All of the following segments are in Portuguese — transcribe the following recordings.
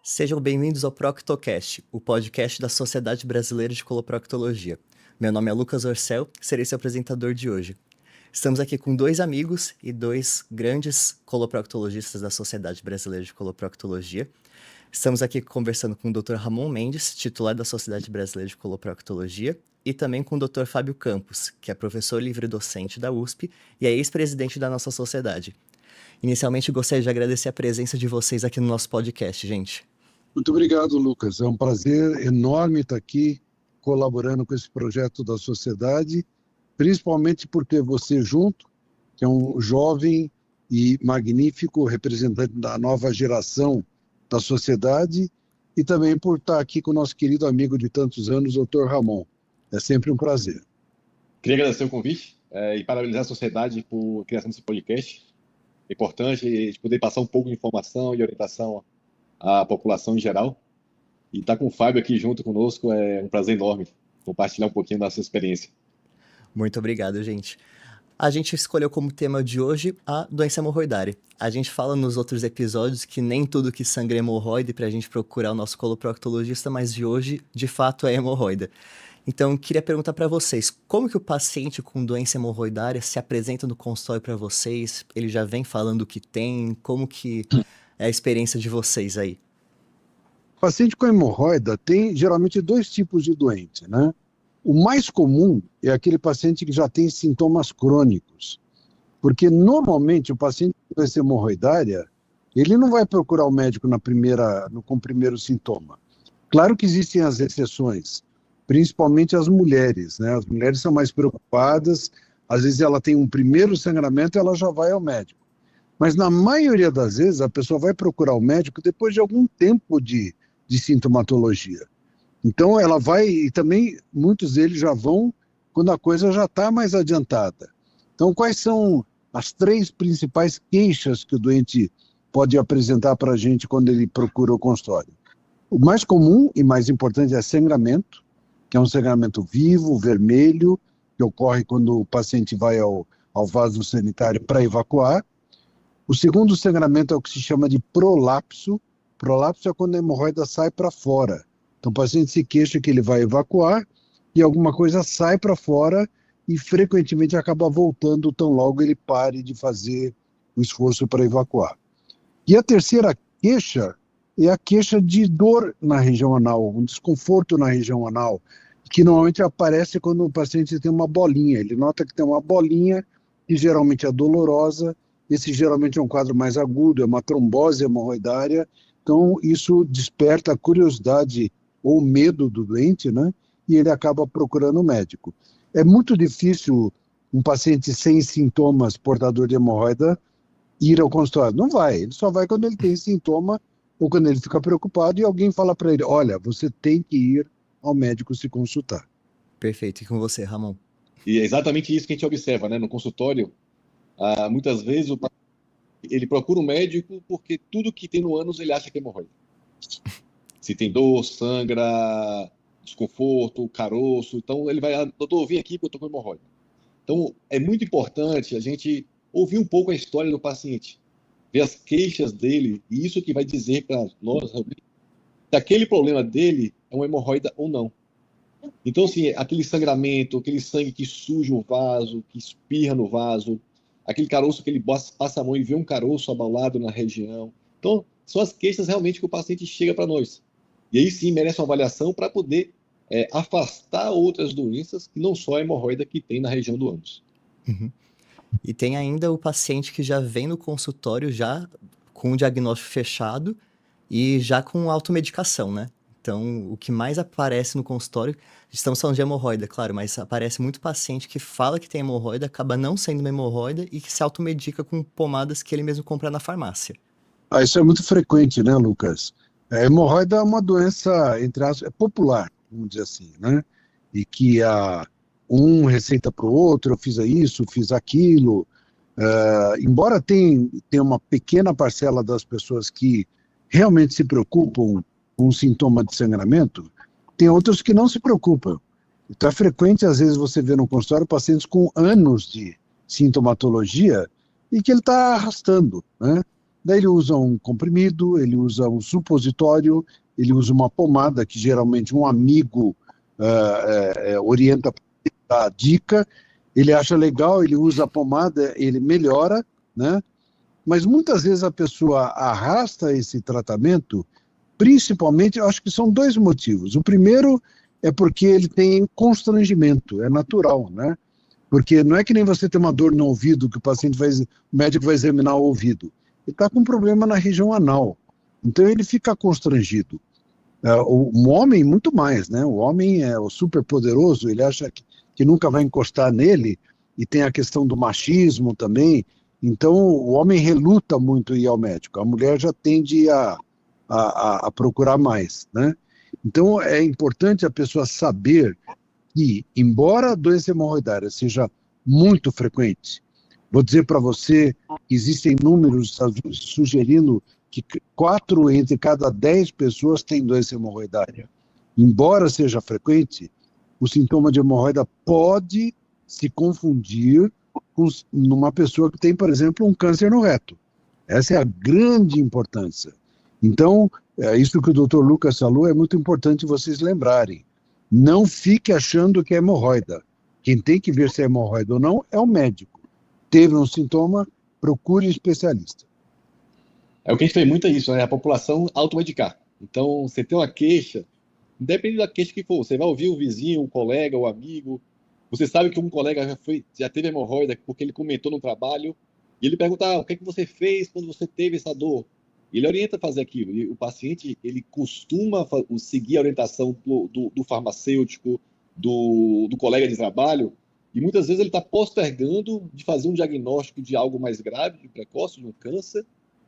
Sejam bem-vindos ao Proctocast, o podcast da Sociedade Brasileira de Coloproctologia. Meu nome é Lucas Orcel e serei seu apresentador de hoje. Estamos aqui com dois amigos e dois grandes coloproctologistas da Sociedade Brasileira de Coloproctologia. Estamos aqui conversando com o Dr. Ramon Mendes, titular da Sociedade Brasileira de Coloproctologia, e também com o Dr. Fábio Campos, que é professor livre-docente da USP e é ex-presidente da nossa sociedade. Inicialmente, gostaria de agradecer a presença de vocês aqui no nosso podcast, gente. Muito obrigado, Lucas. É um prazer enorme estar aqui colaborando com esse projeto da sociedade, principalmente por ter você junto, que é um jovem e magnífico representante da nova geração da sociedade, e também por estar aqui com o nosso querido amigo de tantos anos, Dr. Ramon. É sempre um prazer. Queria agradecer o convite e parabenizar a sociedade por criação desse podcast. É importante a gente poder passar um pouco de informação e orientação à população em geral. E estar com o Fábio aqui junto conosco é um prazer enorme compartilhar um pouquinho da sua experiência. Muito obrigado, gente. A gente escolheu como tema de hoje a doença hemorroidária. A gente fala nos outros episódios que nem tudo que sangra é hemorroide para a gente procurar o nosso coloproctologista, mas de hoje, de fato, é hemorroida. Então, queria perguntar para vocês, como que o paciente com doença hemorroidária se apresenta no consultório para vocês? Ele já vem falando o que tem? Como que é a experiência de vocês aí? O paciente com hemorroida tem geralmente dois tipos de doente, né? O mais comum é aquele paciente que já tem sintomas crônicos, porque normalmente o paciente com doença hemorroidária, ele não vai procurar o médico com o primeiro sintoma. Claro que existem as exceções, principalmente as mulheres, né? As mulheres são mais preocupadas, às vezes ela tem um primeiro sangramento e ela já vai ao médico. Mas na maioria das vezes a pessoa vai procurar o médico depois de algum tempo de sintomatologia. Então ela vai, e também muitos deles já vão quando a coisa já está mais adiantada. Então quais são as três principais queixas que o doente pode apresentar para a gente quando ele procura o consultório? O mais comum e mais importante é sangramento, que é um sangramento vivo, vermelho, que ocorre quando o paciente vai ao vaso sanitário para evacuar. O segundo sangramento é o que se chama de prolapso. Prolapso é quando a hemorroida sai para fora. Então o paciente se queixa que ele vai evacuar e alguma coisa sai para fora e frequentemente acaba voltando tão logo ele pare de fazer o esforço para evacuar. E a terceira queixa é a queixa de dor na região anal, um desconforto na região anal, que normalmente aparece quando o paciente tem uma bolinha. Ele nota que tem uma bolinha que geralmente é dolorosa. Esse geralmente é um quadro mais agudo, é uma trombose hemorroidária. Então isso desperta a curiosidade ou medo do doente, né? E ele acaba procurando o médico. É muito difícil um paciente sem sintomas portador de hemorroida ir ao consultório. Não vai, ele só vai quando ele tem sintoma ou quando ele fica preocupado e alguém fala para ele, olha, você tem que ir ao médico se consultar. Perfeito. E com você, Ramon? E é exatamente isso que a gente observa, né? No consultório, muitas vezes ele procura um médico porque tudo que tem no ânus ele acha que é hemorroida. Se tem dor, sangra, desconforto, caroço, então ele vai, doutor, vim aqui porque eu estou com hemorroida. Então é muito importante a gente ouvir um pouco a história do paciente, ver as queixas dele, e isso que vai dizer para nós se aquele problema dele é uma hemorroida ou não. Então, assim, aquele sangramento, aquele sangue que suja o vaso, que espirra no vaso, aquele caroço que ele passa a mão e vê um caroço abalado na região. Então, são as queixas realmente que o paciente chega para nós. E aí sim merece uma avaliação para poder afastar outras doenças que não só a hemorroida que tem na região do ânus. Uhum. E tem ainda o paciente que já vem no consultório já com o diagnóstico fechado e já com automedicação, né? Então, o que mais aparece no consultório, estamos falando de hemorroida, claro, mas aparece muito paciente que fala que tem hemorroida, acaba não sendo uma hemorroida e que se automedica com pomadas que ele mesmo compra na farmácia. Isso é muito frequente, né, Lucas? A hemorroida é uma doença, entre aspas, popular, vamos dizer assim, né? E que um receita para o outro, eu fiz isso, fiz aquilo. Embora tenha uma pequena parcela das pessoas que realmente se preocupam com um sintoma de sangramento, tem outros que não se preocupam. Então é frequente, às vezes, você vê no consultório pacientes com anos de sintomatologia e que ele está arrastando, né? Daí ele usa um comprimido, ele usa um supositório, ele usa uma pomada, que geralmente um amigo orienta a dica, ele acha legal, ele usa a pomada, ele melhora, né? Mas muitas vezes a pessoa arrasta esse tratamento, principalmente, eu acho que são dois motivos. O primeiro é porque ele tem constrangimento, é natural, né? Porque não é que nem você ter uma dor no ouvido, que o médico vai examinar o ouvido. Ele está com um problema na região anal. Então ele fica constrangido. O homem, muito mais, né? O homem é o super poderoso, ele acha que nunca vai encostar nele, e tem a questão do machismo também. Então o homem reluta muito ir ao médico. A mulher já tende a procurar mais, né? Então é importante a pessoa saber que, embora a doença hemorroidária seja muito frequente, vou dizer para você que existem números sugerindo que 4 entre cada 10 pessoas têm doença hemorroidária. Embora seja frequente, o sintoma de hemorroida pode se confundir com numa pessoa que tem, por exemplo, um câncer no reto. Essa é a grande importância. Então, isso que o Dr. Lucas falou é muito importante vocês lembrarem. Não fique achando que é hemorroida. Quem tem que ver se é hemorroida ou não é o médico. Teve um sintoma, procure um especialista. É o que a gente vê muito isso, né? A população automedicar. Então, você tem uma queixa, independente da queixa que for, você vai ouvir o vizinho, o colega, o amigo. Você sabe que um colega já teve hemorroida porque ele comentou no trabalho, e ele pergunta, o que é que você fez quando você teve essa dor? Ele orienta a fazer aquilo. E o paciente, ele costuma seguir a orientação do farmacêutico, do colega de trabalho, e muitas vezes ele está postergando de fazer um diagnóstico de algo mais grave, de precoce, de um câncer,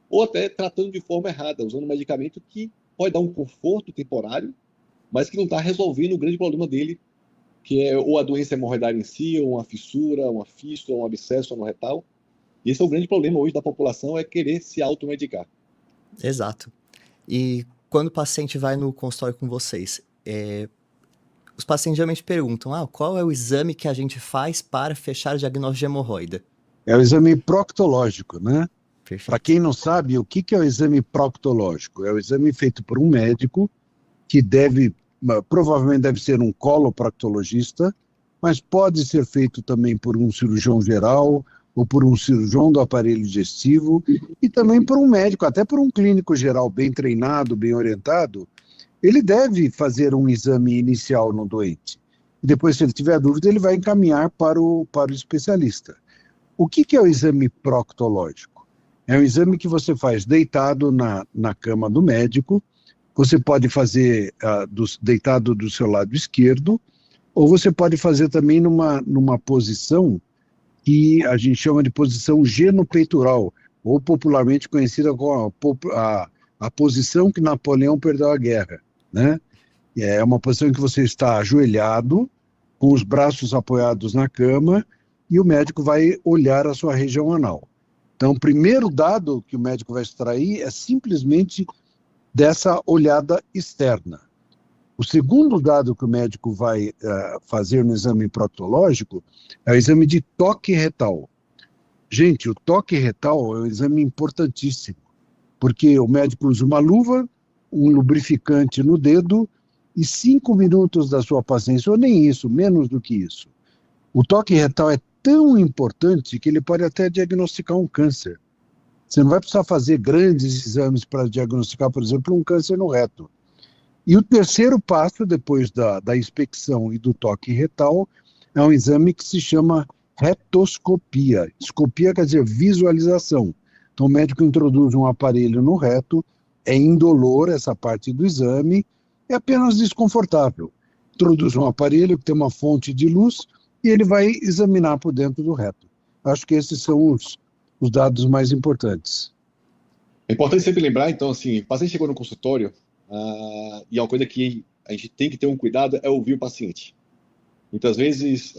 ou até tratando de forma errada, usando um medicamento que pode dar um conforto temporário, mas que não está resolvendo o grande problema dele, que é ou a doença hemorroidária em si, ou uma fissura, uma fístula, um abscesso anorretal. E esse é o grande problema hoje da população, é querer se automedicar. Exato. E quando o paciente vai no consultório com vocês, os pacientes geralmente perguntam, qual é o exame que a gente faz para fechar o diagnóstico de hemorroida? É o exame proctológico, né? Para Perfeito. quem não sabe, o que é o exame proctológico? É o exame feito por um médico que provavelmente deve ser um coloproctologista, mas pode ser feito também por um cirurgião geral ou por um cirurgião do aparelho digestivo e também por um médico, até por um clínico geral bem treinado, bem orientado. Ele deve fazer um exame inicial no doente. E depois, se ele tiver dúvida, ele vai encaminhar para o especialista. O que é o exame proctológico? É um exame que você faz deitado na cama do médico. Você pode fazer deitado do seu lado esquerdo, ou você pode fazer também numa posição que a gente chama de posição genopeitoral, ou popularmente conhecida como a posição que Napoleão perdeu a guerra, né? É uma posição em que você está ajoelhado, com os braços apoiados na cama, e o médico vai olhar a sua região anal. Então, o primeiro dado que o médico vai extrair é simplesmente dessa olhada externa. O segundo dado que o médico vai fazer no exame proctológico é o exame de toque retal. Gente, o toque retal é um exame importantíssimo, porque o médico usa uma luva, um lubrificante no dedo e 5 minutos da sua paciência, ou nem isso, menos do que isso. O toque retal é tão importante que ele pode até diagnosticar um câncer. Você não vai precisar fazer grandes exames para diagnosticar, por exemplo, um câncer no reto. E o terceiro passo, depois da inspecção e do toque retal, é um exame que se chama retoscopia. Escopia quer dizer visualização. Então o médico introduz um aparelho no reto, é indolor essa parte do exame, é apenas desconfortável. Introduz um aparelho que tem uma fonte de luz e ele vai examinar por dentro do reto. Acho que esses são os dados mais importantes. É importante sempre lembrar, então, assim, o paciente chegou no consultório, e uma coisa que a gente tem que ter um cuidado é ouvir o paciente. Muitas vezes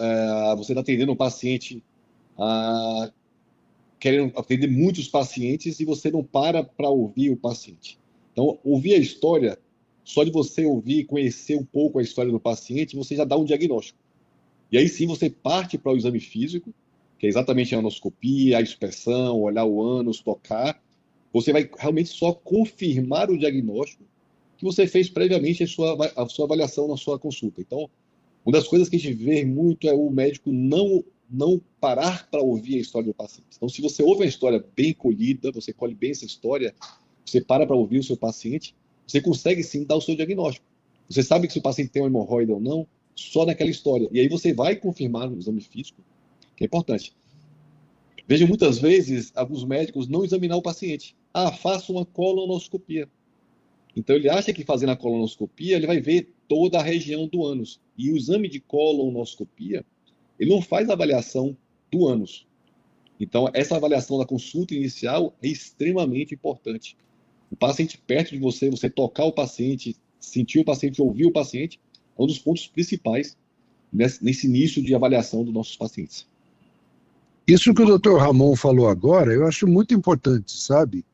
você está atendendo um paciente, querendo atender muitos pacientes e você não para ouvir o paciente. Então, ouvir a história, só de você ouvir, conhecer um pouco a história do paciente, você já dá um diagnóstico. E aí sim você parte para o exame físico, que é exatamente a anoscopia, a inspeção, olhar o ânus, tocar, Você vai realmente só confirmar o diagnóstico que você fez previamente a sua avaliação na sua consulta. Então, uma das coisas que a gente vê muito é o médico não parar para ouvir a história do paciente. Então, se você ouve uma história bem colhida, você colhe bem essa história, você para ouvir o seu paciente, você consegue sim dar o seu diagnóstico. Você sabe que se o paciente tem uma hemorroida ou não, só naquela história. E aí você vai confirmar no exame físico, que é importante. Vejo muitas vezes alguns médicos não examinar o paciente. Faça uma colonoscopia. Então ele acha que fazendo a colonoscopia ele vai ver toda a região do ânus. E o exame de colonoscopia, ele não faz a avaliação do ânus. Então essa avaliação da consulta inicial é extremamente importante. O paciente perto de você, você tocar o paciente, sentir o paciente, ouvir o paciente, é um dos pontos principais nesse início de avaliação dos nossos pacientes. Isso que o Dr. Ramon falou agora, eu acho muito importante, sabe?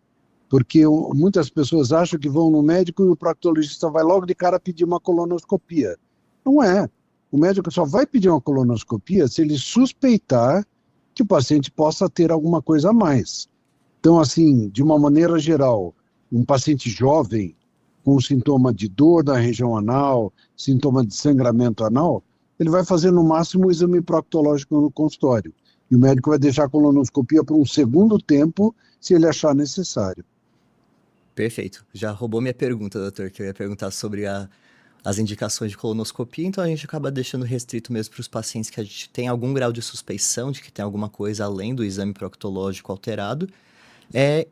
Porque muitas pessoas acham que vão no médico e o proctologista vai logo de cara pedir uma colonoscopia. Não é. O médico só vai pedir uma colonoscopia se ele suspeitar que o paciente possa ter alguma coisa a mais. Então, assim, de uma maneira geral, um paciente jovem com sintoma de dor na região anal, sintoma de sangramento anal, ele vai fazer no máximo o exame proctológico no consultório. E o médico vai deixar a colonoscopia por um segundo tempo, se ele achar necessário. Perfeito. Já roubou minha pergunta, doutor, que eu ia perguntar sobre as indicações de colonoscopia, então a gente acaba deixando restrito mesmo para os pacientes que a gente tem algum grau de suspeição de que tem alguma coisa além do exame proctológico alterado.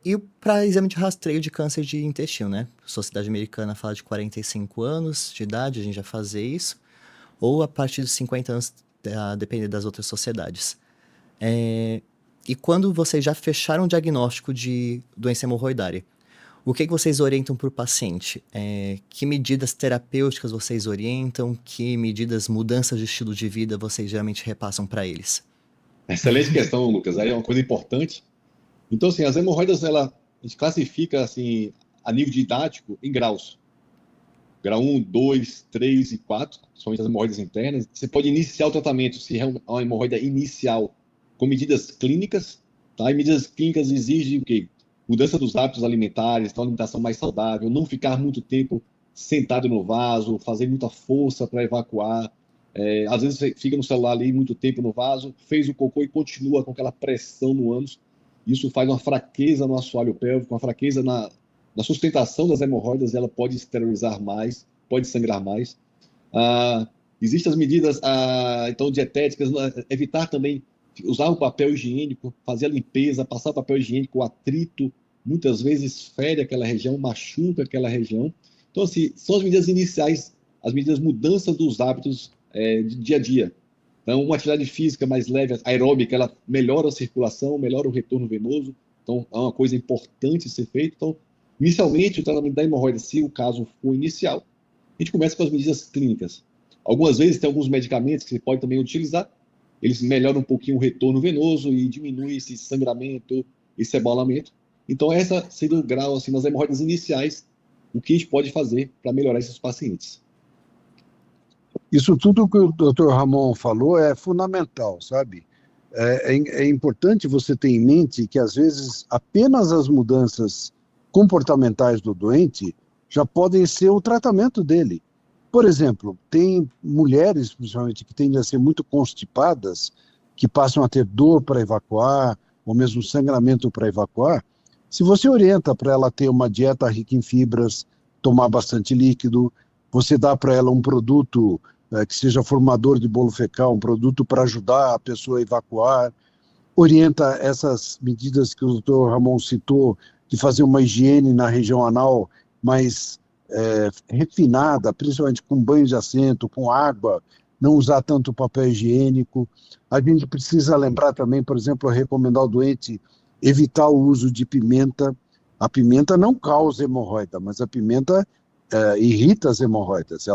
E para exame de rastreio de câncer de intestino, né? A Sociedade Americana fala de 45 anos de idade, a gente já fazer isso, ou a partir dos 50 anos, a depender das outras sociedades. E quando vocês já fecharam o diagnóstico de doença hemorroidária, o que vocês orientam para o paciente? Que medidas terapêuticas vocês orientam? Que medidas, mudanças de estilo de vida vocês geralmente repassam para eles? Excelente questão, Lucas. Aí é uma coisa importante. Então, assim, as hemorroidas, a gente classifica, assim, a nível didático em graus. Grau 1, 2, 3 e 4, somente as hemorroidas internas. Você pode iniciar o tratamento, se é uma hemorroida inicial, com medidas clínicas, tá? E medidas clínicas exigem o quê? Mudança dos hábitos alimentares, então, alimentação mais saudável, não ficar muito tempo sentado no vaso, fazer muita força para evacuar. Às vezes você fica no celular ali muito tempo no vaso, fez o cocô e continua com aquela pressão no ânus. Isso faz uma fraqueza no assoalho pélvico, uma fraqueza na sustentação das hemorroidas, ela pode esterilizar mais, pode sangrar mais. Existem as medidas então, dietéticas, evitar também usar o papel higiênico, fazer a limpeza, passar o papel higiênico, o atrito, muitas vezes fere aquela região, machuca aquela região. Então, assim, são as medidas iniciais, as medidas mudança dos hábitos de dia a dia. Então, uma atividade física mais leve, aeróbica, ela melhora a circulação, melhora o retorno venoso. Então, é uma coisa importante ser feita. Então, inicialmente, o tratamento da hemorroida, se o caso for inicial, a gente começa com as medidas clínicas. Algumas vezes, tem alguns medicamentos que você pode também utilizar. Eles melhoram um pouquinho o retorno venoso e diminuem esse sangramento, esse ebolamento. Então, essa seria o grau, assim, nas hemorroidas iniciais, o que a gente pode fazer para melhorar esses pacientes. Isso tudo que o Dr. Ramon falou é fundamental, sabe? É importante você ter em mente que, às vezes, apenas as mudanças comportamentais do doente já podem ser o tratamento dele. Por exemplo, tem mulheres, principalmente, que tendem a ser muito constipadas, que passam a ter dor para evacuar, ou mesmo sangramento para evacuar. Se você orienta para ela ter uma dieta rica em fibras, tomar bastante líquido, você dá para ela um produto que seja formador de bolo fecal, um produto para ajudar a pessoa a evacuar, orienta essas medidas que o Dr. Ramon citou, de fazer uma higiene na região anal mais refinada, principalmente com banho de assento, com água, não usar tanto papel higiênico. A gente precisa lembrar também, por exemplo, recomendar ao doente evitar o uso de pimenta. A pimenta não causa hemorroida, mas a pimenta irrita as hemorroidas.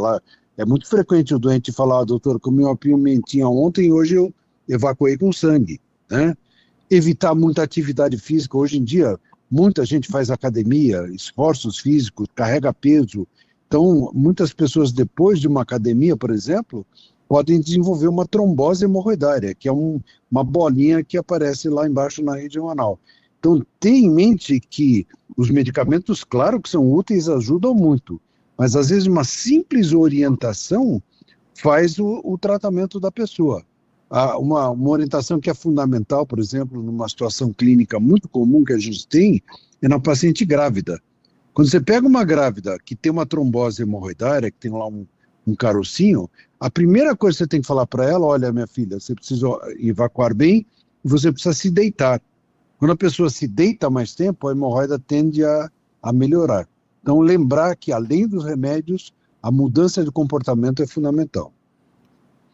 É muito frequente o doente falar: doutor, comi uma pimentinha ontem e hoje eu evacuei com sangue, né? Evitar muita atividade física. Hoje em dia, muita gente faz academia, esforços físicos, carrega peso. Então, muitas pessoas, depois de uma academia, por exemplo, podem desenvolver uma trombose hemorroidária, que é uma bolinha que aparece lá embaixo na região anal. Então, Então, tenha em mente que os medicamentos, claro que são úteis, ajudam muito, mas às vezes uma simples orientação faz o tratamento da pessoa. Uma orientação que é fundamental, por exemplo, numa situação clínica muito comum que a gente tem, é na paciente grávida. Quando você pega uma grávida que tem uma trombose hemorroidária, que tem lá um carocinho, a primeira coisa que você tem que falar para ela, olha, minha filha, você precisa evacuar bem e você precisa se deitar. Quando a pessoa se deita mais tempo, a hemorroida tende a melhorar. Então, lembrar que, além dos remédios, a mudança de comportamento é fundamental.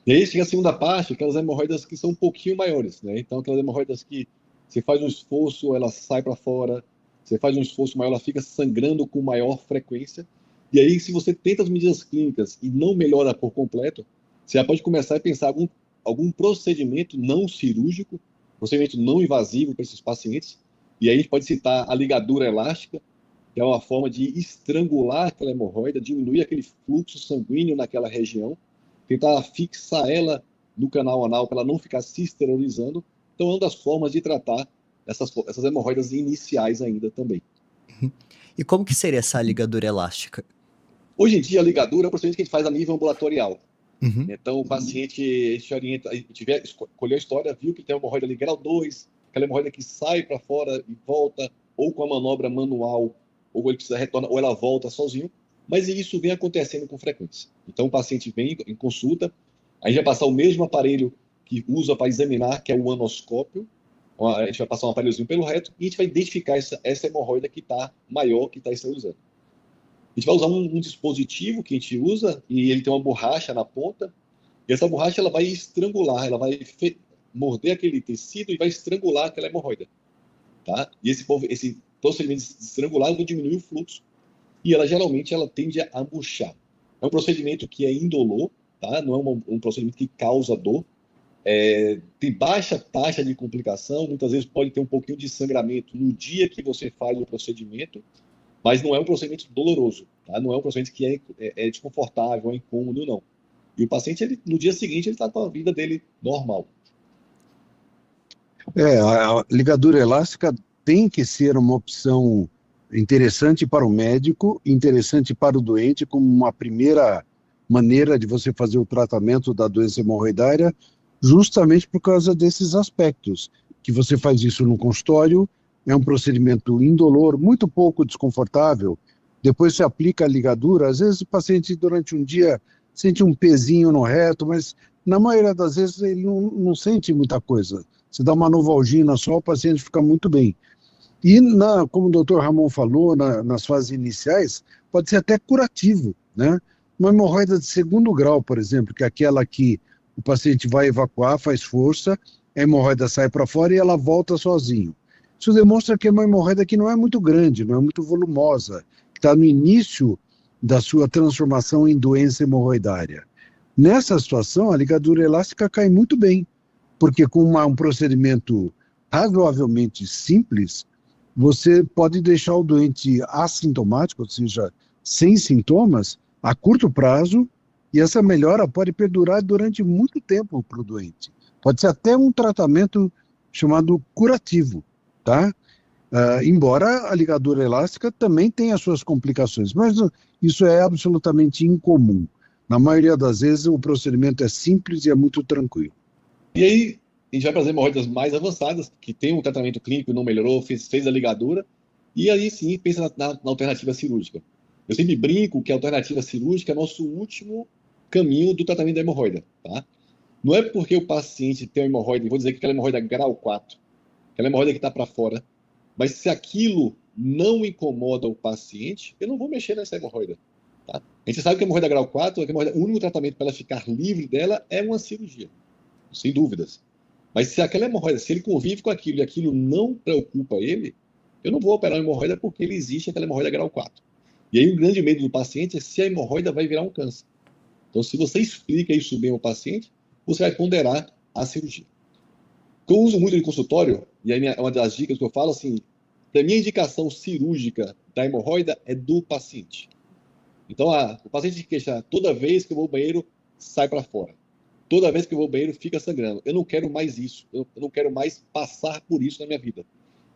E aí chega a segunda parte, aquelas hemorroidas que são um pouquinho maiores, né? Então, aquelas hemorroidas que você faz um esforço, ela sai para fora, você faz um esforço maior, ela fica sangrando com maior frequência. E aí, se você tenta as medidas clínicas e não melhora por completo, você já pode começar a pensar algum procedimento não cirúrgico, procedimento não invasivo para esses pacientes. E aí a gente pode citar a ligadura elástica, que é uma forma de estrangular aquela hemorroida, diminuir aquele fluxo sanguíneo naquela região, tentar fixar ela no canal anal para ela não ficar se esterilizando. Então, é uma das formas de tratar essas hemorroidas iniciais ainda também. E como que seria essa ligadura elástica? Hoje em dia, a ligadura é um procedimento que a gente faz a nível ambulatorial. Uhum. Então, o paciente, a gente orienta, a gente colheu a história, viu que tem uma hemorroida ali grau 2, aquela hemorroida que sai para fora e volta, ou com a manobra manual, ou ele precisa retornar, ou ela volta sozinho, mas isso vem acontecendo com frequência. Então, o paciente vem em consulta, a gente vai passar o mesmo aparelho que usa para examinar, que é o anoscópio, a gente vai passar um aparelhozinho pelo reto e a gente vai identificar essa hemorroida que está maior, que está esterilizando. A gente vai usar um dispositivo que a gente usa e ele tem uma borracha na ponta, e essa borracha ela vai estrangular, ela vai morder aquele tecido e vai estrangular aquela hemorroida. Tá? E esse procedimento de estrangular vai diminuir o fluxo e ela geralmente tende a murchar. É um procedimento que é indolor, tá? Não é um procedimento que causa dor. Tem baixa taxa de complicação, muitas vezes pode ter um pouquinho de sangramento no dia que você faz o procedimento, mas não é um procedimento doloroso, tá? Não é um procedimento que é desconfortável, é incômodo, não. E o paciente, no dia seguinte, ele está com a vida dele normal. A ligadura elástica tem que ser uma opção interessante para o médico, interessante para o doente, como uma primeira maneira de você fazer o tratamento da doença hemorroidária, justamente por causa desses aspectos, que você faz isso no consultório, é um procedimento indolor, muito pouco desconfortável, depois você aplica a ligadura, às vezes o paciente durante um dia sente um pezinho no reto, mas na maioria das vezes ele não sente muita coisa. Você dá uma novalgina só, o paciente fica muito bem. E, como o doutor Ramon falou, nas fases iniciais, pode ser até curativo, né? Uma hemorroida de segundo grau, por exemplo, que é aquela que o paciente vai evacuar, faz força, a hemorroida sai para fora e ela volta sozinho. Isso demonstra que é uma hemorroida que não é muito grande, não é muito volumosa, que está no início da sua transformação em doença hemorroidária. Nessa situação, a ligadura elástica cai muito bem, porque com um procedimento razoavelmente simples, você pode deixar o doente assintomático, ou seja, sem sintomas, a curto prazo, e essa melhora pode perdurar durante muito tempo para o doente. Pode ser até um tratamento chamado curativo, tá? Embora a ligadura elástica também tenha suas complicações, mas isso é absolutamente incomum. Na maioria das vezes, o procedimento é simples e é muito tranquilo. E aí, a gente vai para as hemorroidas mais avançadas, que tem um tratamento clínico e não melhorou, fez a ligadura, e aí sim pensa na alternativa cirúrgica. Eu sempre brinco que a alternativa cirúrgica é nosso último caminho do tratamento da hemorroida, tá? Não é porque o paciente tem uma hemorroida, vou dizer que aquela hemorroida grau 4, aquela hemorroida que está para fora, mas se aquilo não incomoda o paciente, eu não vou mexer nessa hemorroida, tá? A gente sabe que a hemorroida grau 4, o único tratamento para ela ficar livre dela é uma cirurgia, sem dúvidas. Mas se aquela hemorroida, se ele convive com aquilo e aquilo não preocupa ele, eu não vou operar uma hemorroida porque ele existe aquela hemorroida grau 4. E aí o grande medo do paciente é se a hemorroida vai virar um câncer. Então, se você explica isso bem ao paciente, você vai ponderar a cirurgia. O que eu uso muito no consultório, e aí uma das dicas que eu falo, assim, a minha indicação cirúrgica da hemorroida é do paciente. Então, o paciente se queixa, toda vez que eu vou ao banheiro, sai para fora. Toda vez que eu vou ao banheiro, fica sangrando. Eu não quero mais isso. Eu não quero mais passar por isso na minha vida.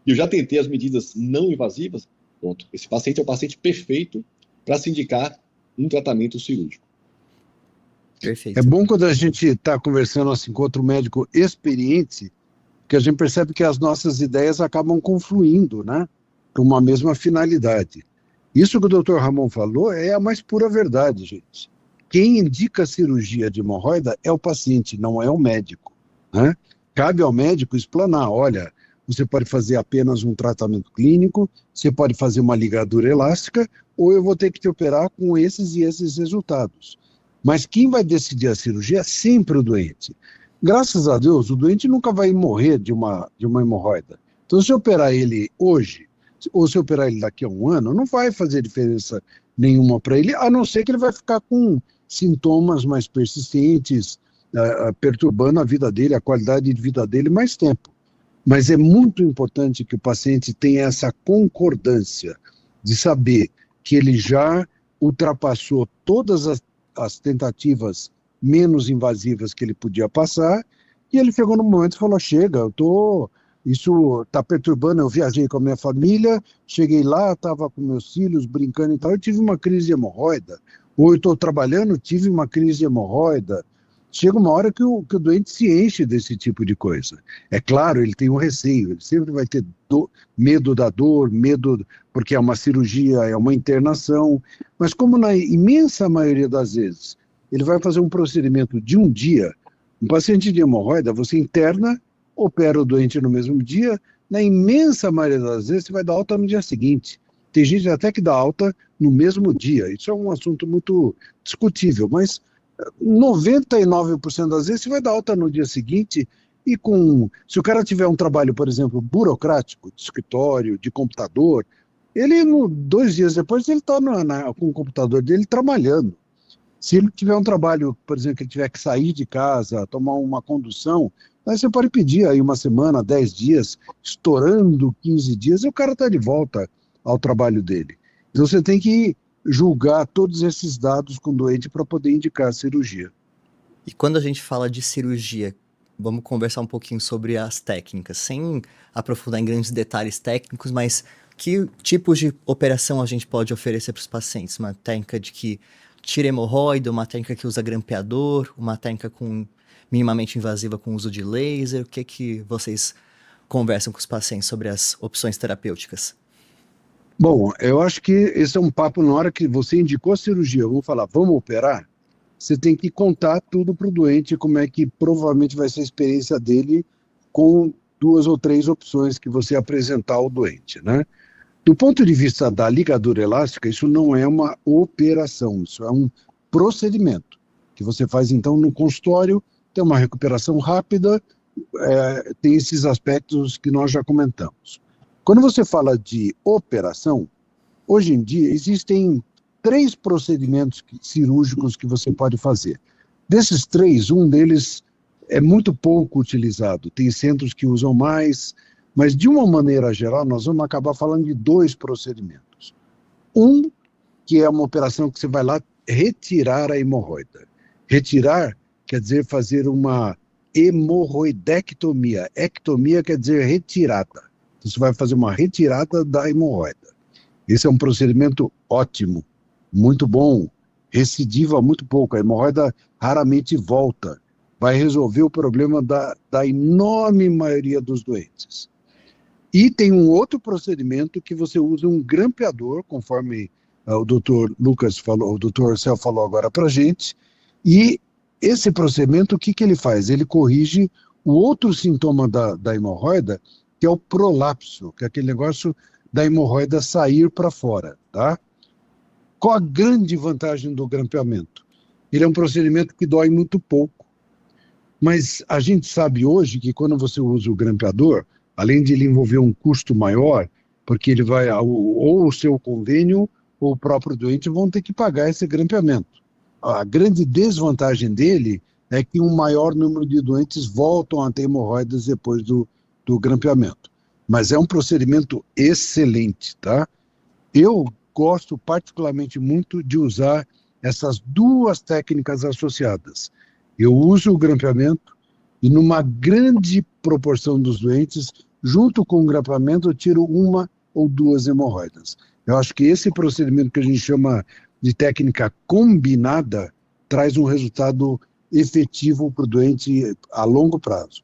e eu já tentei as medidas não invasivas, pronto, esse paciente é o paciente perfeito para se indicar um tratamento cirúrgico. Perfeito. É bom quando a gente está conversando assim com outro médico experiente, que a gente percebe que as nossas ideias acabam confluindo, né, para uma mesma finalidade. Isso que o Dr. Ramon falou é a mais pura verdade, gente. Quem indica a cirurgia de hemorroida é o paciente, não é o médico, né? Cabe ao médico explanar, olha, você pode fazer apenas um tratamento clínico, você pode fazer uma ligadura elástica, ou eu vou ter que te operar com esses e esses resultados. Mas quem vai decidir a cirurgia é sempre o doente. Graças a Deus, o doente nunca vai morrer de uma hemorroida. Então, se eu operar ele hoje, ou se eu operar ele daqui a um ano, não vai fazer diferença nenhuma para ele, a não ser que ele vai ficar com sintomas mais persistentes, perturbando a vida dele, a qualidade de vida dele mais tempo. Mas é muito importante que o paciente tenha essa concordância de saber que ele já ultrapassou todas as tentativas menos invasivas que ele podia passar, e ele chegou no momento e falou, chega, isso está perturbando, eu viajei com a minha família, cheguei lá, estava com meus filhos brincando e tal, eu tive uma crise de hemorroida, ou eu estou trabalhando, tive uma crise de hemorroida. Chega uma hora que o doente se enche desse tipo de coisa. É claro, ele tem um receio, ele sempre vai ter medo da dor, medo porque é uma cirurgia, é uma internação, mas como na imensa maioria das vezes ele vai fazer um procedimento de um dia, um paciente de hemorroida, você interna, opera o doente no mesmo dia, na imensa maioria das vezes você vai dar alta no dia seguinte. Tem gente até que dá alta no mesmo dia, isso é um assunto muito discutível, mas 99% das vezes você vai dar alta no dia seguinte e se o cara tiver um trabalho, por exemplo, burocrático, de escritório, de computador, ele 2 dias depois ele está com o computador dele trabalhando. Se ele tiver um trabalho, por exemplo, que ele tiver que sair de casa, tomar uma condução, aí você pode pedir aí uma semana, 10 dias, estourando 15 dias, e o cara está de volta ao trabalho dele. Então você tem que julgar todos esses dados com o doente para poder indicar a cirurgia. E quando a gente fala de cirurgia, vamos conversar um pouquinho sobre as técnicas, sem aprofundar em grandes detalhes técnicos, mas que tipos de operação a gente pode oferecer para os pacientes? Uma técnica de que tira hemorroida, uma técnica que usa grampeador, uma técnica minimamente invasiva com uso de laser? O que vocês conversam com os pacientes sobre as opções terapêuticas? Bom, eu acho que esse é um papo na hora que você indicou a cirurgia, vamos falar, vamos operar? Você tem que contar tudo para o doente, como é que provavelmente vai ser a experiência dele com 2 ou 3 opções que você apresentar ao doente, né? Do ponto de vista da ligadura elástica, isso não é uma operação, isso é um procedimento que você faz então no consultório, tem uma recuperação rápida, tem esses aspectos que nós já comentamos. Quando você fala de operação, hoje em dia existem 3 procedimentos cirúrgicos que você pode fazer. Desses 3, um deles é muito pouco utilizado, tem centros que usam mais, mas de uma maneira geral nós vamos acabar falando de 2 procedimentos. Um, que é uma operação que você vai lá retirar a hemorroida. Retirar quer dizer fazer uma hemorroidectomia. Ectomia quer dizer retirada. Você vai fazer uma retirada da hemorroida. Esse é um procedimento ótimo, muito bom, recidiva muito pouco, a hemorroida raramente volta, vai resolver o problema da enorme maioria dos doentes. E tem um outro procedimento que você usa um grampeador, conforme o Dr. Lucas falou, o Dr. Orcel falou agora para a gente, e esse procedimento, o que ele faz? Ele corrige o outro sintoma da hemorroida, que é o prolapso, que é aquele negócio da hemorroida sair para fora, tá? Qual a grande vantagem do grampeamento? Ele é um procedimento que dói muito pouco, mas a gente sabe hoje que quando você usa o grampeador, além de ele envolver um custo maior, porque ele vai, ou o seu convênio ou o próprio doente vão ter que pagar esse grampeamento. A grande desvantagem dele é que um maior número de doentes voltam a ter hemorroidas depois do grampeamento. Mas é um procedimento excelente, tá? Eu gosto particularmente muito de usar essas 2 técnicas associadas. Eu uso o grampeamento e numa grande proporção dos doentes junto com o grampeamento eu tiro uma ou duas hemorroidas. Eu acho que esse procedimento que a gente chama de técnica combinada traz um resultado efetivo para o doente a longo prazo.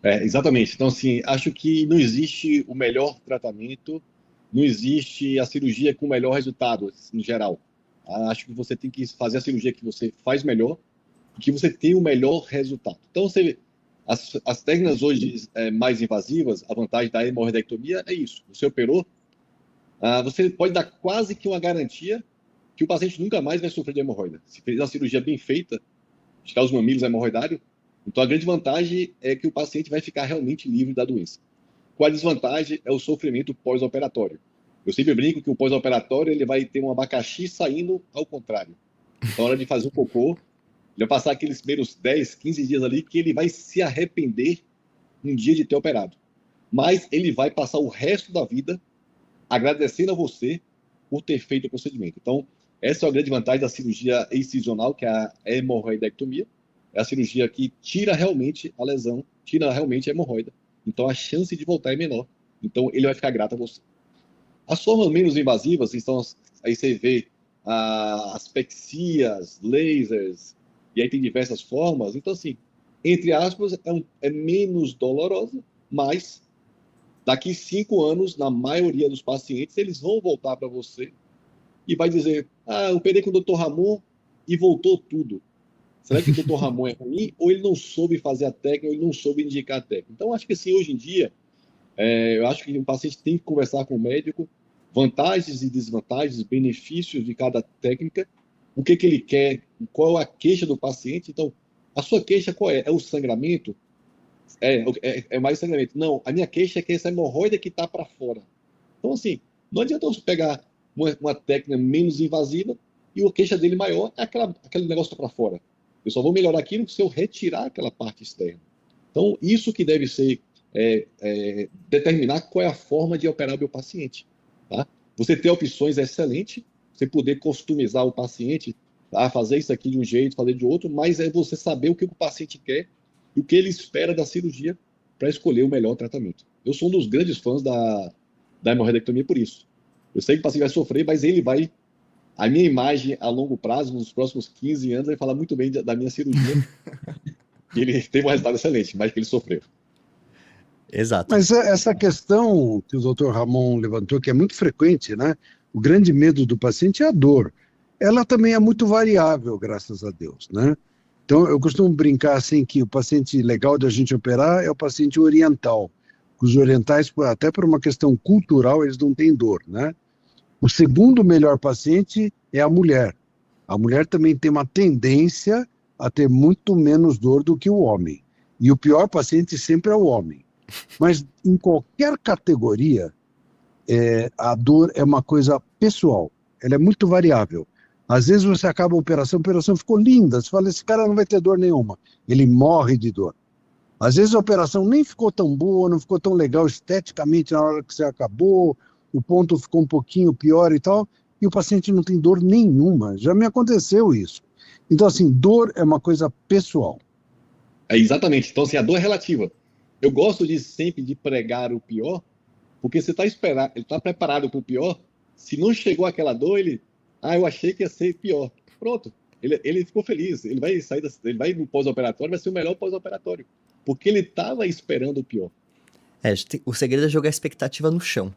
Exatamente. Então, assim, acho que não existe o melhor tratamento, não existe a cirurgia com o melhor resultado, em geral. Acho que você tem que fazer a cirurgia que você faz melhor, que você tem o melhor resultado. Então, as técnicas hoje mais invasivas, a vantagem da hemorroidectomia é isso. Você operou, você pode dar quase que uma garantia que o paciente nunca mais vai sofrer de hemorroida. Se fez uma cirurgia bem feita, tirar os mamilos hemorroidários, então a grande vantagem é que o paciente vai ficar realmente livre da doença. Qual a desvantagem? É o sofrimento pós-operatório. Eu sempre brinco que o pós-operatório ele vai ter um abacaxi saindo ao contrário. Então, na hora de fazer um cocô, ele vai passar aqueles primeiros 10, 15 dias ali que ele vai se arrepender um dia de ter operado. Mas ele vai passar o resto da vida agradecendo a você por ter feito o procedimento. Então, essa é a grande vantagem da cirurgia excisional, que é a hemorroidectomia. É a cirurgia que tira realmente a lesão, tira realmente a hemorroida. Então, a chance de voltar é menor. Então, ele vai ficar grato a você. As formas menos invasivas, então, aí você vê aspexias, lasers, e aí tem diversas formas. Então, assim, entre aspas, é menos dolorosa, mas daqui 5 anos, na maioria dos pacientes, eles vão voltar para você e vai dizer, eu operei com o Dr. Ramon e voltou tudo. Será que o Dr. Ramon é ruim ou ele não soube fazer a técnica ou ele não soube indicar a técnica? Então, acho que assim, hoje em dia, eu acho que o paciente tem que conversar com o médico, vantagens e desvantagens, benefícios de cada técnica, o que ele quer, qual a queixa do paciente. Então, a sua queixa qual é? É o sangramento? É mais sangramento. Não, a minha queixa é que essa hemorroida que está para fora. Então, assim, não adianta você pegar uma técnica menos invasiva e a queixa dele maior é aquele negócio que está para fora. Eu só vou melhorar aquilo se eu retirar aquela parte externa. Então, isso que deve ser determinar qual é a forma de operar o meu paciente. Tá? Você ter opções é excelente, você poder customizar o paciente, fazer isso aqui de um jeito, fazer de outro, mas é você saber o que o paciente quer e o que ele espera da cirurgia para escolher o melhor tratamento. Eu sou um dos grandes fãs da hemorroidectomia por isso. Eu sei que o paciente vai sofrer, mas ele vai... A minha imagem a longo prazo, nos próximos 15 anos, vai falar muito bem da minha cirurgia. E ele teve um resultado excelente, mas que ele sofreu. Exato. Mas essa questão que o Dr. Ramon levantou, que é muito frequente, né? O grande medo do paciente é a dor. Ela também é muito variável, graças a Deus, né? Então, eu costumo brincar assim que o paciente legal da gente operar é o paciente oriental. Os orientais, até por uma questão cultural, eles não têm dor, né? O segundo melhor paciente é a mulher. A mulher também tem uma tendência a ter muito menos dor do que o homem. E o pior paciente sempre é o homem. Mas em qualquer categoria, a dor é uma coisa pessoal. Ela é muito variável. Às vezes você acaba a operação ficou linda. Você fala, esse cara não vai ter dor nenhuma. Ele morre de dor. Às vezes a operação nem ficou tão boa, não ficou tão legal esteticamente na hora que você acabou, o ponto ficou um pouquinho pior e tal, e o paciente não tem dor nenhuma. Já me aconteceu isso. Então, assim, dor é uma coisa pessoal. Exatamente. Então, assim, a dor é relativa. Eu gosto sempre de pregar o pior, porque você está preparado para o pior. Se não chegou aquela dor, eu achei que ia ser pior. Pronto. Ele ficou feliz. Ele vai sair, ele vai no pós-operatório, vai ser o melhor pós-operatório, porque ele estava esperando o pior. O segredo é jogar a expectativa no chão.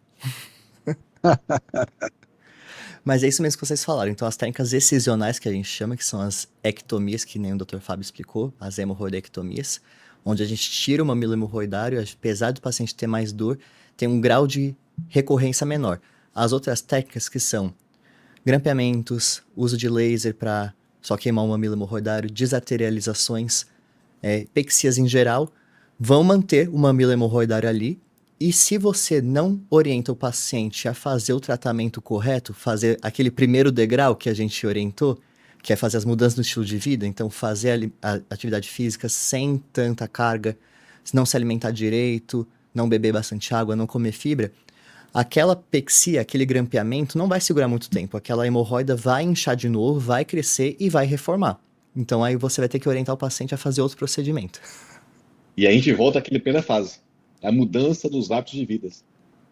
Mas é isso mesmo que vocês falaram. Então, as técnicas excisionais que a gente chama, que são as ectomias, que nem o Dr. Fábio explicou, as hemorroidectomias, onde a gente tira o mamilo hemorroidário, apesar do paciente ter mais dor, tem um grau de recorrência menor. As outras técnicas que são grampeamentos, uso de laser para só queimar o mamilo hemorroidário, desarterializações, pexias em geral, vão manter o mamilo hemorroidário ali. E se você não orienta o paciente a fazer o tratamento correto, fazer aquele primeiro degrau que a gente orientou, que é fazer as mudanças no estilo de vida, então fazer a atividade física sem tanta carga, não se alimentar direito, não beber bastante água, não comer fibra, aquela pexia, aquele grampeamento não vai segurar muito tempo. Aquela hemorroida vai inchar de novo, vai crescer e vai reformar. Então aí você vai ter que orientar o paciente a fazer outro procedimento. E a gente volta àquela primeira fase. É a mudança dos hábitos de vida.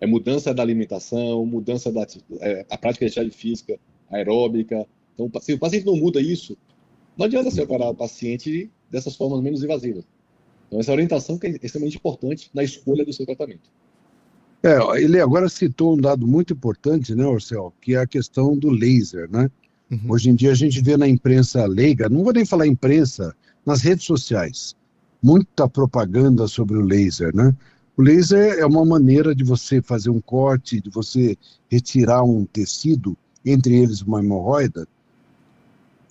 É mudança da alimentação, mudança a prática de atividade física, aeróbica. Então, se o paciente não muda isso, não adianta você operar o paciente dessas formas menos invasivas. Então, essa orientação que é extremamente importante na escolha do seu tratamento. Ele agora citou um dado muito importante, né, Orcel, que é a questão do laser, né? Uhum. Hoje em dia a gente vê na imprensa leiga, não vou nem falar imprensa, nas redes sociais, muita propaganda sobre o laser, né? O laser é uma maneira de você fazer um corte, de você retirar um tecido, entre eles uma hemorroida,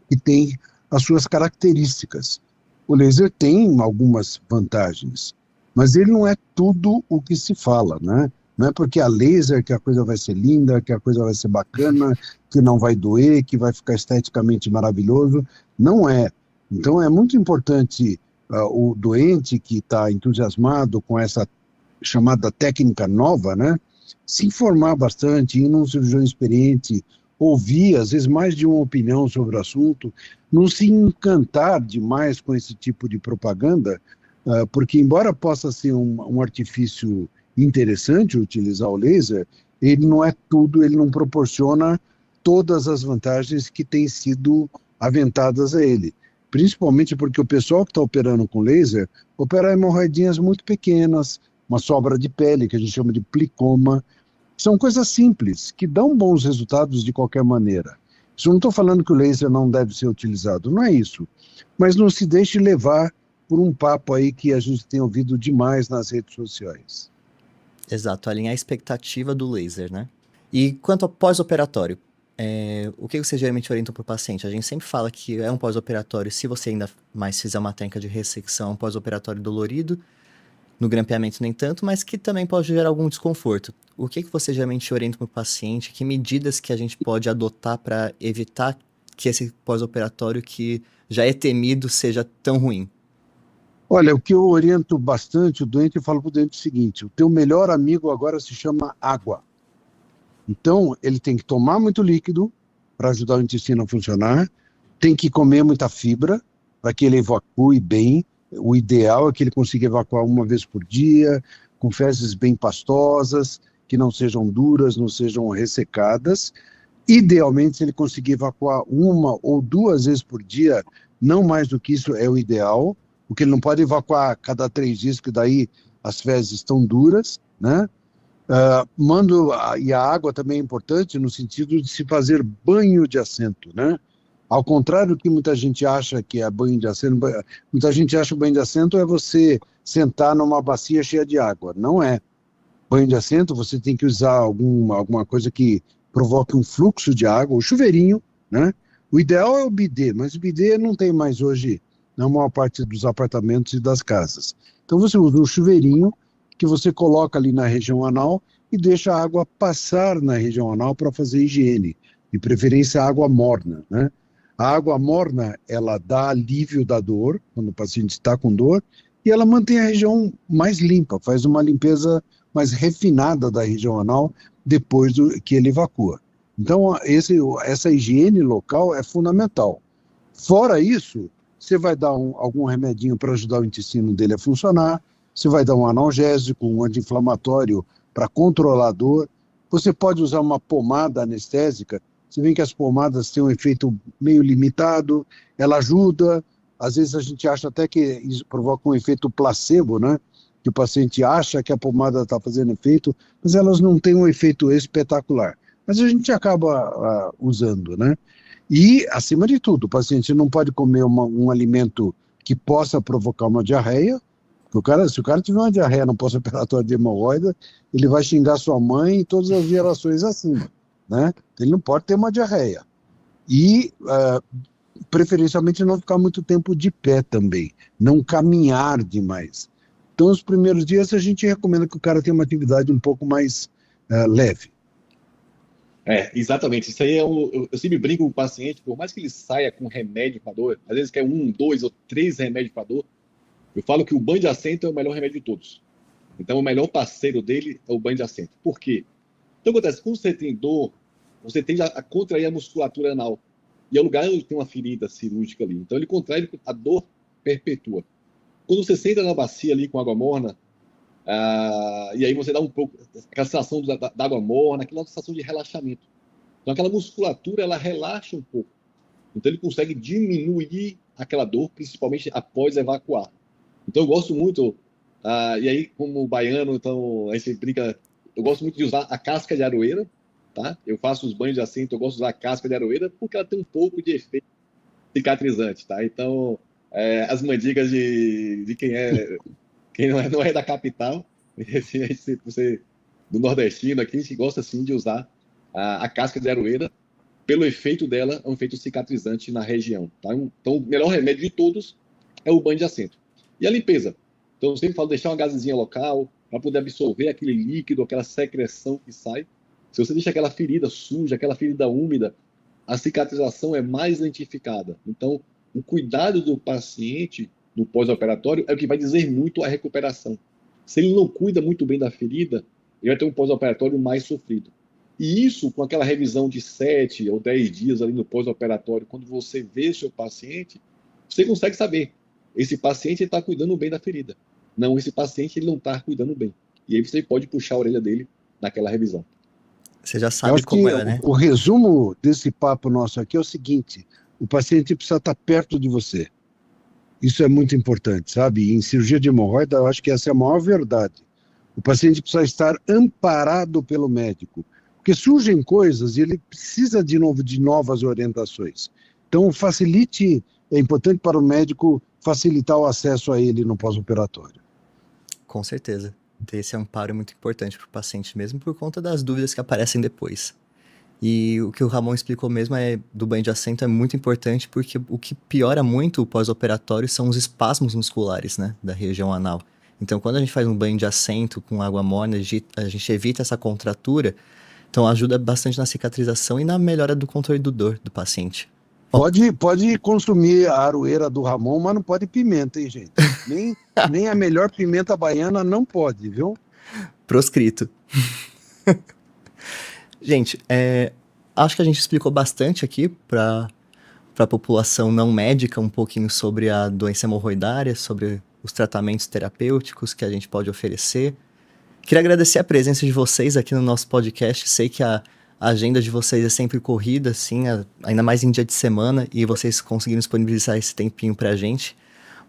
que tem as suas características. O laser tem algumas vantagens, mas ele não é tudo o que se fala, né? Não é porque a laser que a coisa vai ser linda, que a coisa vai ser bacana, que não vai doer, que vai ficar esteticamente maravilhoso. Não é. Então é muito importante o doente que está entusiasmado com essa chamada técnica nova, né? Se informar bastante, ir num cirurgião experiente, ouvir, às vezes, mais de uma opinião sobre o assunto, não se encantar demais com esse tipo de propaganda, porque embora possa ser um artifício interessante utilizar o laser, ele não é tudo, ele não proporciona todas as vantagens que têm sido aventadas a ele. Principalmente porque o pessoal que está operando com laser opera hemorroidinhas muito pequenas, uma sobra de pele, que a gente chama de plicoma. São coisas simples, que dão bons resultados de qualquer maneira. Isso não estou falando que o laser não deve ser utilizado, não é isso. Mas não se deixe levar por um papo aí que a gente tem ouvido demais nas redes sociais. Exato, alinhar a expectativa do laser, né? E quanto ao pós-operatório, o que você geralmente orienta para o paciente? A gente sempre fala que é um pós-operatório, se você ainda mais fizer uma técnica de ressecção, um pós-operatório dolorido, no grampeamento nem tanto, mas que também pode gerar algum desconforto. O que você geralmente orienta para o paciente? Que medidas que a gente pode adotar para evitar que esse pós-operatório que já é temido seja tão ruim? Olha, o que eu oriento bastante o doente, eu falo para o doente o seguinte: o teu melhor amigo agora se chama água. Então, ele tem que tomar muito líquido para ajudar o intestino a funcionar, tem que comer muita fibra para que ele evacue bem. O ideal é que ele consiga evacuar uma vez por dia, com fezes bem pastosas, que não sejam duras, não sejam ressecadas. Idealmente, se ele conseguir evacuar uma ou duas vezes por dia, não mais do que isso é o ideal, porque ele não pode evacuar a cada 3 dias, que daí as fezes estão duras, né? E a água também é importante no sentido de se fazer banho de assento, né? Ao contrário do que muita gente acha que é banho de assento, muita gente acha que o banho de assento é você sentar numa bacia cheia de água. Não é. Banho de assento, você tem que usar alguma coisa que provoque um fluxo de água, o chuveirinho, né? O ideal é o bidê, mas o bidê não tem mais hoje na maior parte dos apartamentos e das casas. Então você usa um chuveirinho que você coloca ali na região anal e deixa a água passar na região anal para fazer higiene, de preferência água morna, né? A água morna, ela dá alívio da dor, quando o paciente está com dor, e ela mantém a região mais limpa, faz uma limpeza mais refinada da região anal depois que ele evacua. Então, essa higiene local é fundamental. Fora isso, você vai dar algum remedinho para ajudar o intestino dele a funcionar, você vai dar um analgésico, um anti-inflamatório para controlar a dor, você pode usar uma pomada anestésica. Você vê que as pomadas têm um efeito meio limitado, ela ajuda, às vezes a gente acha até que isso provoca um efeito placebo, né? Que o paciente acha que a pomada está fazendo efeito, mas elas não têm um efeito espetacular. Mas a gente acaba usando, né? E, acima de tudo, o paciente não pode comer um alimento que possa provocar uma diarreia. Se o cara tiver uma diarreia no pós-operatório de hemorroida, ele vai xingar sua mãe e todas as gerações acima, né? Ele não pode ter uma diarreia. E, preferencialmente, não ficar muito tempo de pé também, não caminhar demais. Então, os primeiros dias a gente recomenda que o cara tenha uma atividade um pouco mais leve. Exatamente. Isso aí eu sempre brinco com o paciente, por mais que ele saia com remédio para dor, às vezes quer 1, 2 ou 3 remédios para dor, eu falo que o banho de assento é o melhor remédio de todos. Então, o melhor parceiro dele é o banho de assento. Por quê? Então, acontece, quando você tem dor, você tende a contrair a musculatura anal. E é o lugar onde tem uma ferida cirúrgica ali. Então, ele contrai, a dor perpetua. Quando você senta na bacia ali com água morna, E aí você dá um pouco, aquela sensação da água morna, aquela sensação de relaxamento. Então aquela musculatura, ela relaxa um pouco. Então ele consegue diminuir aquela dor, principalmente após evacuar. Então eu gosto muito, e aí como baiano, então a gente brinca, eu gosto muito de usar a casca de aroeira, tá? Eu faço os banhos de assento, eu gosto de usar a casca de aroeira porque ela tem um pouco de efeito cicatrizante, tá? Então as mandingas de quem não é da capital, você do nordestino aqui, a gente gosta assim de usar a casca de aroeira, pelo efeito dela, é um efeito cicatrizante na região. Tá? Então, o melhor remédio de todos é o banho de assento. E a limpeza. Então, eu sempre falo deixar uma gazezinha local, para poder absorver aquele líquido, aquela secreção que sai. Se você deixa aquela ferida suja, aquela ferida úmida, a cicatrização é mais lentificada. Então, o cuidado do paciente no pós-operatório é o que vai dizer muito a recuperação. Se ele não cuida muito bem da ferida, ele vai ter um pós-operatório mais sofrido. E isso, com aquela revisão de 7 ou 10 dias ali no pós-operatório, quando você vê seu paciente, você consegue saber, esse paciente está cuidando bem da ferida. Não, esse paciente ele não está cuidando bem. E aí você pode puxar a orelha dele naquela revisão. Você já sabe como é, né? O resumo desse papo nosso aqui é o seguinte: o paciente precisa estar perto de você. Isso é muito importante, sabe? Em cirurgia de hemorroida, eu acho que essa é a maior verdade. O paciente precisa estar amparado pelo médico. Porque surgem coisas e ele precisa de novo de novas orientações. Então, é importante para o médico facilitar o acesso a ele no pós-operatório. Com certeza. Ter esse amparo é muito importante para o paciente mesmo, por conta das dúvidas que aparecem depois. E o que o Ramon explicou mesmo do banho de assento é muito importante, porque o que piora muito o pós-operatório são os espasmos musculares, né, da região anal. Então, quando a gente faz um banho de assento com água morna, a gente evita essa contratura. Então ajuda bastante na cicatrização e na melhora do controle do dor do paciente. Pode consumir a aroeira do Ramon, mas não pode pimenta, hein, gente? Nem a melhor pimenta baiana não pode, viu? Proscrito. Gente, acho que a gente explicou bastante aqui para a população não médica um pouquinho sobre a doença hemorroidária, sobre os tratamentos terapêuticos que a gente pode oferecer. Queria agradecer a presença de vocês aqui no nosso podcast. Sei que a agenda de vocês é sempre corrida, assim, ainda mais em dia de semana, e vocês conseguiram disponibilizar esse tempinho pra gente.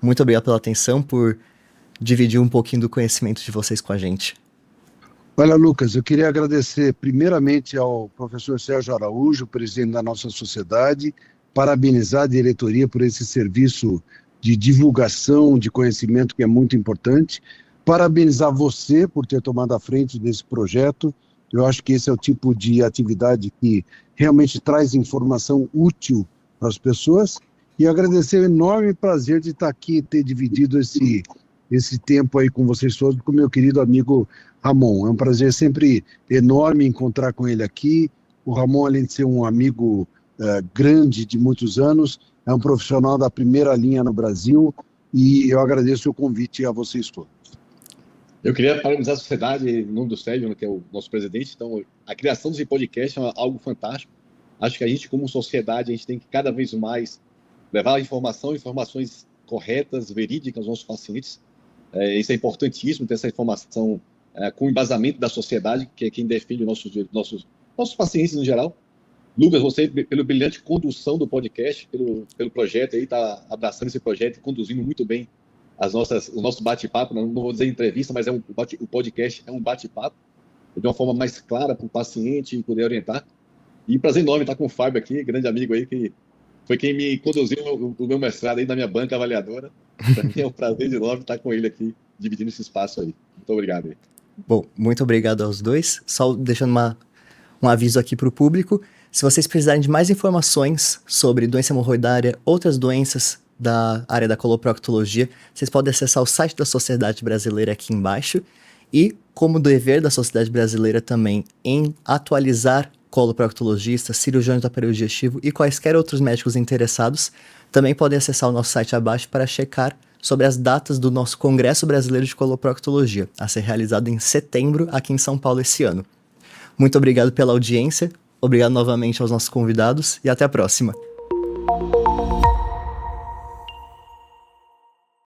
Muito obrigado pela atenção, por dividir um pouquinho do conhecimento de vocês com a gente. Olha, Lucas, eu queria agradecer primeiramente ao professor Sérgio Araújo, presidente da nossa sociedade, parabenizar a diretoria por esse serviço de divulgação de conhecimento que é muito importante. Parabenizar você por ter tomado a frente desse projeto. Eu acho que esse é o tipo de atividade que realmente traz informação útil para as pessoas. E agradecer o enorme prazer de estar aqui e ter dividido esse tempo aí com vocês todos, com o meu querido amigo Ramon. É um prazer sempre enorme encontrar com ele aqui. O Ramon, além de ser um amigo grande de muitos anos, é um profissional da primeira linha no Brasil. E eu agradeço o convite a vocês todos. Eu queria parabenizar a sociedade, em nome do Sérgio, que é o nosso presidente. Então, a criação desse podcast é algo fantástico. Acho que a gente, como sociedade, a gente tem que cada vez mais levar informações corretas, verídicas aos nossos pacientes. Isso é importantíssimo, ter essa informação com embasamento da sociedade, que é quem defende os nossos pacientes no geral. Lucas, você, pela brilhante condução do podcast, pelo projeto, está abraçando esse projeto e conduzindo muito bem o nosso bate-papo. Não vou dizer entrevista, mas o podcast é um bate-papo, de uma forma mais clara para o paciente poder orientar. E prazer enorme estar com o Fábio aqui, grande amigo aí, que foi quem me conduziu o meu mestrado aí na minha banca avaliadora. Para mim é um prazer enorme estar com ele aqui, dividindo esse espaço aí. Muito obrigado aí. Bom, muito obrigado aos dois. Só deixando um aviso aqui para o público. Se vocês precisarem de mais informações sobre doença hemorroidária, outras doenças da área da coloproctologia, vocês podem acessar o site da Sociedade Brasileira aqui embaixo, e como dever da Sociedade Brasileira também em atualizar coloproctologistas, cirurgiões do aparelho digestivo e quaisquer outros médicos interessados, também podem acessar o nosso site abaixo para checar sobre as datas do nosso Congresso Brasileiro de Coloproctologia, a ser realizado em setembro aqui em São Paulo esse ano. Muito obrigado pela audiência, obrigado novamente aos nossos convidados e até a próxima.